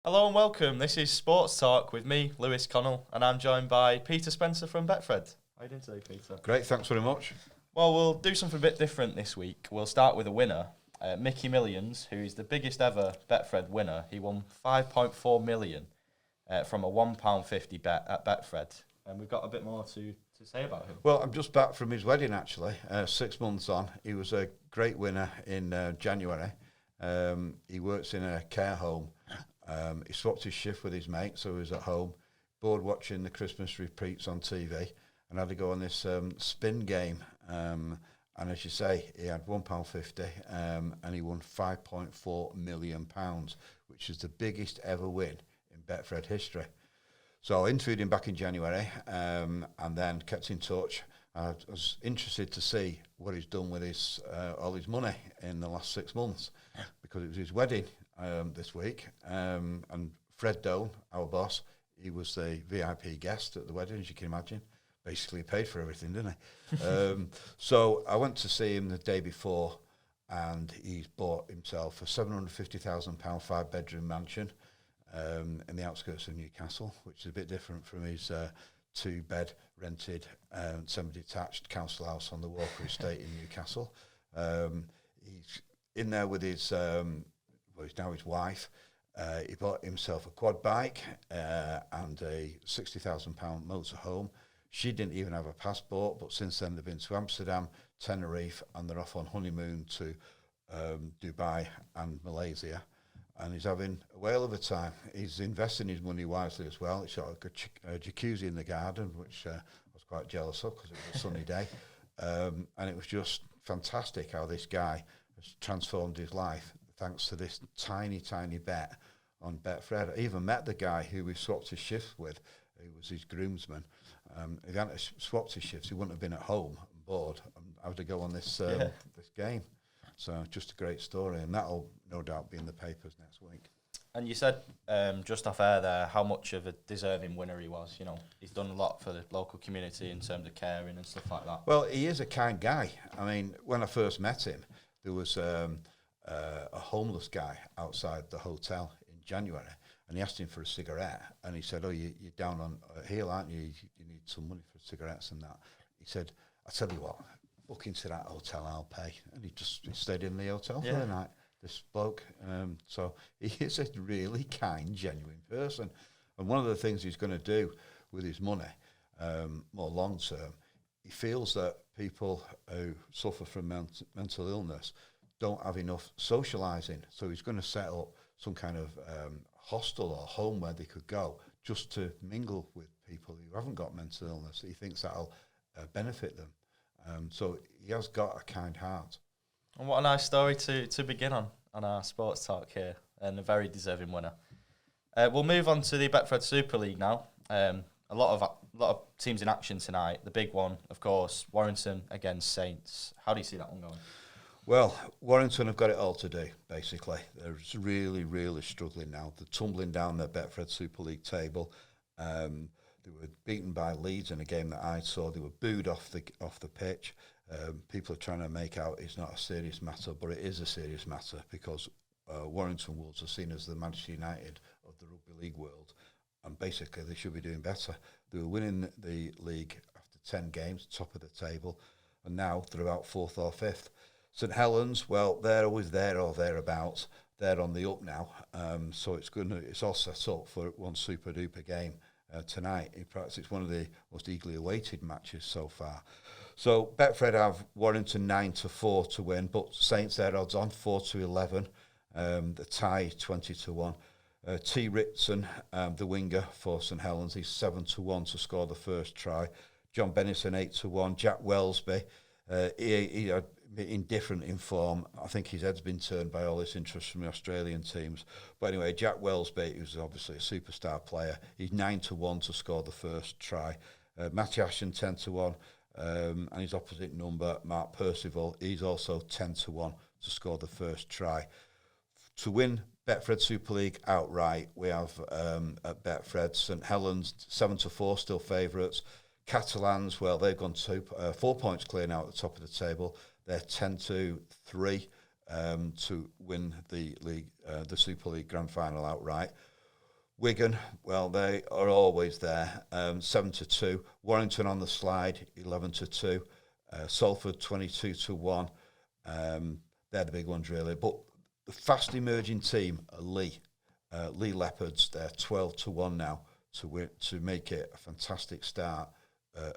Hello and welcome. This is Sports Talk with me, Lewis Connell, and I'm joined by Peter Spencer from Betfred. How are you doing today, Peter? Great, thanks very much. Well, we'll do something a bit different this week. We'll start with a winner, Mickey Millions, who is the biggest ever Betfred winner. He won 5.4 million from a £1.50 bet at Betfred, and we've got a bit more to say about him. Well, I'm just back from his wedding, actually, 6 months on. He was a great winner in January. He works in a care home. He swapped his shift with his mate, so he was at home, bored watching the Christmas repeats on TV, and had to go on this spin game. And as you say, he had £1.50, and he won £5.4 million, which is the biggest ever win in Betfred history. So I interviewed him back in January, and then kept in touch. I was interested to see what he's done with his all his money in the last 6 months, because it was his wedding this week, and Fred Doan, our boss, he was the VIP guest at the wedding, as you can imagine. Basically, he paid for everything, didn't he? So I went to see him the day before, and he's bought himself a £750,000 5-bedroom mansion in the outskirts of Newcastle, which is a bit different from his 2-bed rented semi-detached council house on the Walker Estate in Newcastle. He's in there with his, he's now his wife. He bought himself a quad bike and a £60,000 motorhome. She didn't even have a passport, but since then they've been to Amsterdam, Tenerife, and they're off on honeymoon to Dubai and Malaysia. And he's having a whale of a time. He's investing his money wisely as well. He's got a jacuzzi in the garden, which I was quite jealous of because it was a sunny day. And it was just fantastic how this guy has transformed his life thanks to this tiny, tiny bet on Betfred. I even met the guy who we swapped his shifts with, who was his groomsman. If he hadn't swapped his shifts, he wouldn't have been at home and bored and had to go on this this game. So just a great story, and that'll no doubt be in the papers next week. And you said just off air there how much of a deserving winner he was. You know, he's done a lot for the local community in terms of caring and stuff like that. Well, he is a kind guy. I mean, when I first met him, there was a homeless guy outside the hotel in January, and he asked him for a cigarette, and he said, "Oh, you're down on a heel, aren't you? You need some money for cigarettes and that." He said, "I tell you what, book into that hotel, I'll pay." And he stayed in the hotel for the night, this bloke. So he is a really kind, genuine person. And one of the things he's going to do with his money, more long term, he feels that people who suffer from mental illness don't have enough socialising. So he's going to set up some kind of hostel or home where they could go just to mingle with people who haven't got mental illness. He thinks that'll benefit them. So he has got a kind heart. And what a nice story to begin on our sports talk here, and a very deserving winner. We'll move on to the Betfred Super League now. A lot of teams in action tonight. The big one, of course, Warrington against Saints. How do you see that one going? Well, Warrington have got it all to do, basically. They're really, really struggling now. They're tumbling down their Betfred Super League table. They were beaten by Leeds in a game that I saw. They were booed off the pitch. People are trying to make out it's not a serious matter, but it is a serious matter because Warrington Wolves are seen as the Manchester United of the rugby league world, and basically they should be doing better. They were winning the league after 10 games, top of the table, and now they're about 4th or 5th. St Helens, well, they're always there or thereabouts. They're on the up now, so it's all set up for one super duper game tonight. In fact, it's one of the most eagerly awaited matches so far. So Betfred have Warrington 9-4 to win, but Saints their odds on 4-11. The tie 20-1. T. Ritson, the winger for St Helens, he's 7-1 to score the first try. John Bennison 8-1. Jack Wellesby, he indifferent in form. I think his head's been turned by all this interest from the Australian teams. But anyway, Jack Wellesby, who's obviously a superstar player, he's 9-1 to score the first try. Matty Ashton 10-1, and his opposite number, Mark Percival, he's also 10-1 to score the first try. To win Betfred Super League outright, we have at Betfred St Helens 7-4 still favourites. Catalans, well, they've gone 4 points clear now at the top of the table. They're 10-3 to win the league, the Super League Grand Final outright. Wigan, well, they are always there. 7-2. Warrington on the slide, 11-2. Salford 22-1. They're the big ones really. But the fast emerging team are Lee Leopards. They're 12-1 now to make it a fantastic start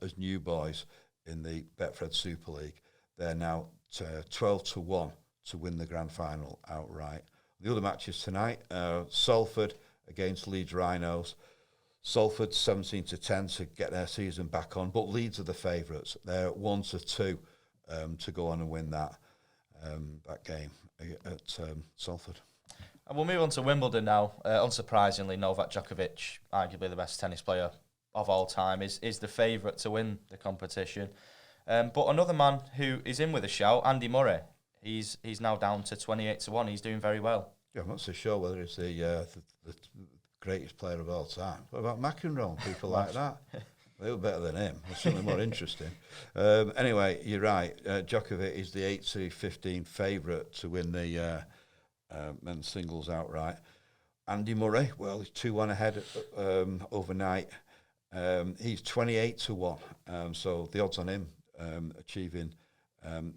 as new boys in the Betfred Super League. They're now 12-1 to win the grand final outright. The other matches tonight: Salford against Leeds Rhinos. Salford 17-10 to get their season back on, but Leeds are the favourites. They're 1-2 to go on and win that game at Salford. And we'll move on to Wimbledon now. Unsurprisingly, Novak Djokovic, arguably the best tennis player of all time, is the favourite to win the competition. But another man who is in with a shout, Andy Murray, he's now down to 28-1. He's doing very well. Yeah, I'm not so sure whether it's the greatest player of all time. What about McEnroe? People like that? They were better than him. They're certainly more interesting. Anyway, you're right. Djokovic is the 8-15 favourite to win the men's singles outright. Andy Murray, well, he's 2-1 ahead overnight. He's 28-1. So the odds on him achieving the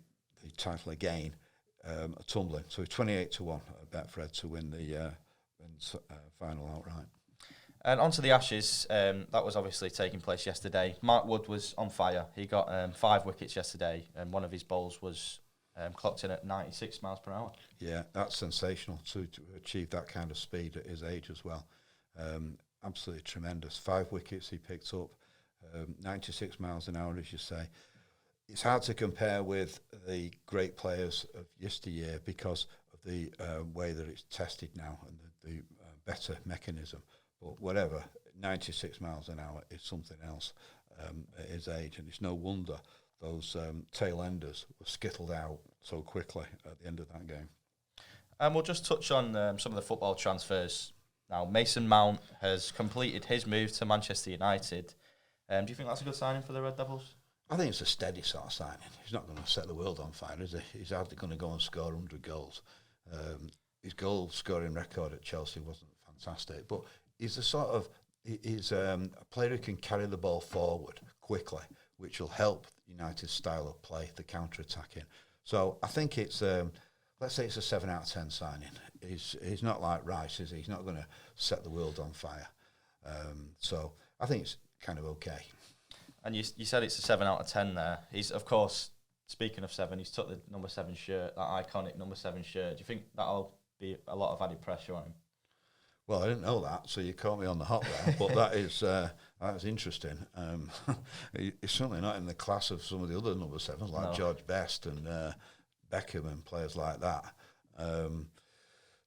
title again are tumbling. So he's 28-1 at Betfred to win the men's final outright. And on to the Ashes, that was obviously taking place yesterday. Mark Wood was on fire. He got 5 wickets yesterday, and one of his bowls was clocked in at 96 miles per hour. Yeah, that's sensational to achieve that kind of speed at his age as well. Absolutely tremendous. 5 wickets he picked up, 96 miles an hour, as you say. It's hard to compare with the great players of yesteryear because of the way that it's tested now and the better mechanism. But whatever, 96 miles an hour is something else at his age, and it's no wonder those tail enders were skittled out so quickly at the end of that game. And we'll just touch on some of the football transfers now. Mason Mount has completed his move to Manchester United. Do you think that's a good signing for the Red Devils? I think it's a steady sort of signing. He's not going to set the world on fire, is he? He's hardly going to go and score 100 goals. His goal-scoring record at Chelsea wasn't fantastic, but he's a player who can carry the ball forward quickly, which will help United's style of play, the counter-attacking. So I think it's, let's say it's a 7 out of 10 signing. He's not like Rice, is he? He's not going to set the world on fire. So I think it's kind of okay. And you said it's a 7 out of 10 there. He's, of course, speaking of 7, he's took the number 7 shirt, that iconic number 7 shirt. Do you think that'll be a lot of added pressure on him? Well, I didn't know that, so you caught me on the hop there. But that is interesting. He's certainly not in the class of some of the other number 7s, like George Best and Beckham and players like that.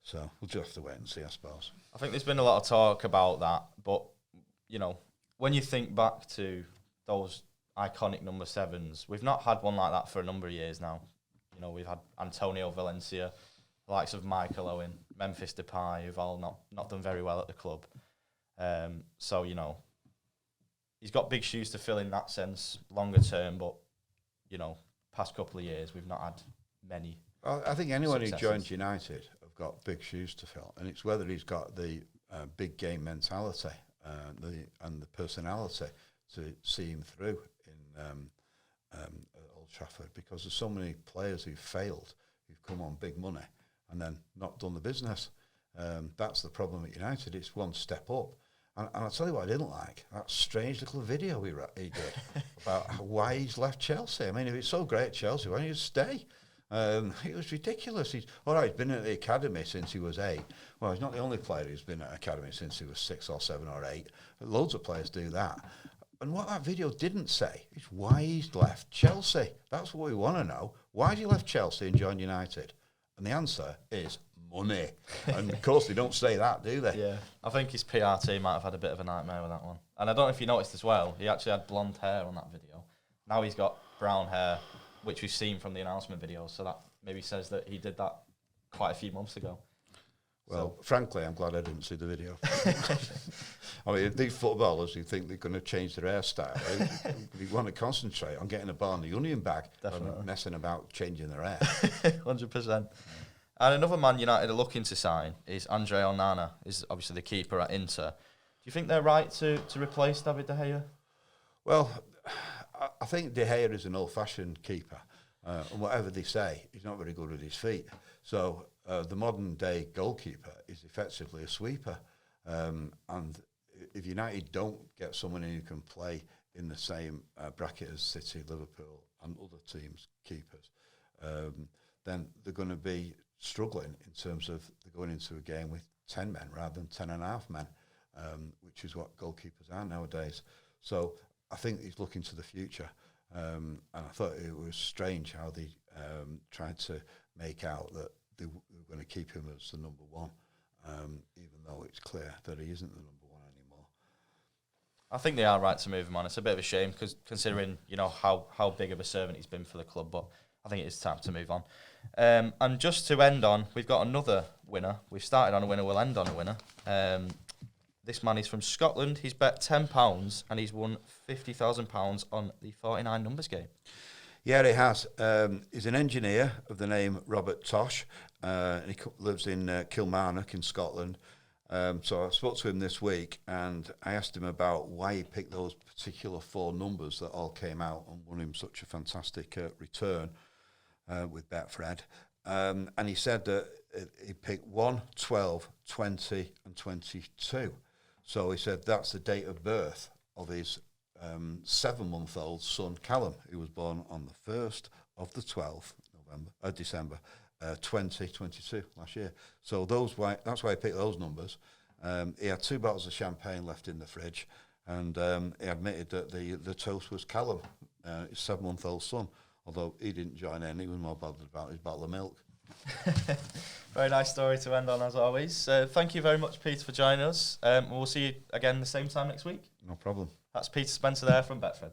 So we'll just have to wait and see, I suppose. I think there's been a lot of talk about that, but, you know, when you think back to those iconic number 7s, we've not had one like that for a number of years now. You know, we've had Antonio Valencia, the likes of Michael Owen, Memphis Depay, who've all not done very well at the club. So, you know, he's got big shoes to fill in that sense, longer term, but, you know, past couple of years, we've not had many. Well, I think anyone successes. who joins United have got big shoes to fill, and it's whether he's got the big game mentality and the personality to see him through in Old Trafford, because there's so many players who've failed, who've come on big money and then not done the business. That's the problem at United. It's one step up. And I'll tell you what I didn't like, that strange little video he did about why he's left Chelsea. I mean, if it's so great at Chelsea, why don't you stay? It was ridiculous. He's been at the academy since he was 8. Well, he's not the only player who's been at academy since he was 6 or 7 or 8. Loads of players do that. And what that video didn't say is why he's left Chelsea. That's what we want to know. Why did he left Chelsea and join United? And the answer is money. And of course they don't say that, do they? Yeah. I think his PR team might have had a bit of a nightmare with that one. And I don't know if you noticed as well, he actually had blonde hair on that video. Now he's got brown hair, which we've seen from the announcement video. So that maybe says that he did that quite a few months ago. Well, frankly, I'm glad I didn't see the video. I mean, these footballers who think they're going to change their hairstyle, they want to concentrate on getting a ball in the onion bag and messing about changing their hair. 100%. And another Man United are looking to sign is Andre Onana, is obviously the keeper at Inter. Do you think they're right to replace David De Gea? Well, I think De Gea is an old-fashioned keeper. And whatever they say, he's not very good with his feet. So the modern-day goalkeeper is effectively a sweeper. And if United don't get someone who can play in the same bracket as City, Liverpool and other teams' keepers, then they're going to be struggling in terms of they're going into a game with 10 men rather than 10 and a half men, which is what goalkeepers are nowadays. So I think he's looking to the future. And I thought it was strange how they tried to make out that they were going to keep him as the number one, even though it's clear that he isn't the number one anymore. I think they are right to move him on. It's a bit of a shame because considering how big of a servant he's been for the club, but I think it is time to move on. And just to end on, we've got another winner. We've started on a winner, we'll end on a winner. This man is from Scotland. He's bet £10 and he's won £50,000 on the 49 numbers game. Yeah, he has. He's an engineer of the name Robert Tosh. And he lives in Kilmarnock in Scotland. So I spoke to him this week and I asked him about why he picked those particular 4 numbers that all came out and won him such a fantastic return with Betfred. And he said that he picked 1, 12, 20 and 22. So he said that's the date of birth of his 7-month-old son, Callum, who was born on the 1st of the 12th December 2022 last year. So that's why I picked those numbers. He had 2 bottles of champagne left in the fridge, and he admitted that the toast was Callum, his 7-month-old son, although he didn't join in. He was more bothered about his bottle of milk. Very nice story to end on, as always. Thank you very much, Peter, for joining us. We'll see you again the same time next week. No problem. That's Peter Spencer there from Betfred.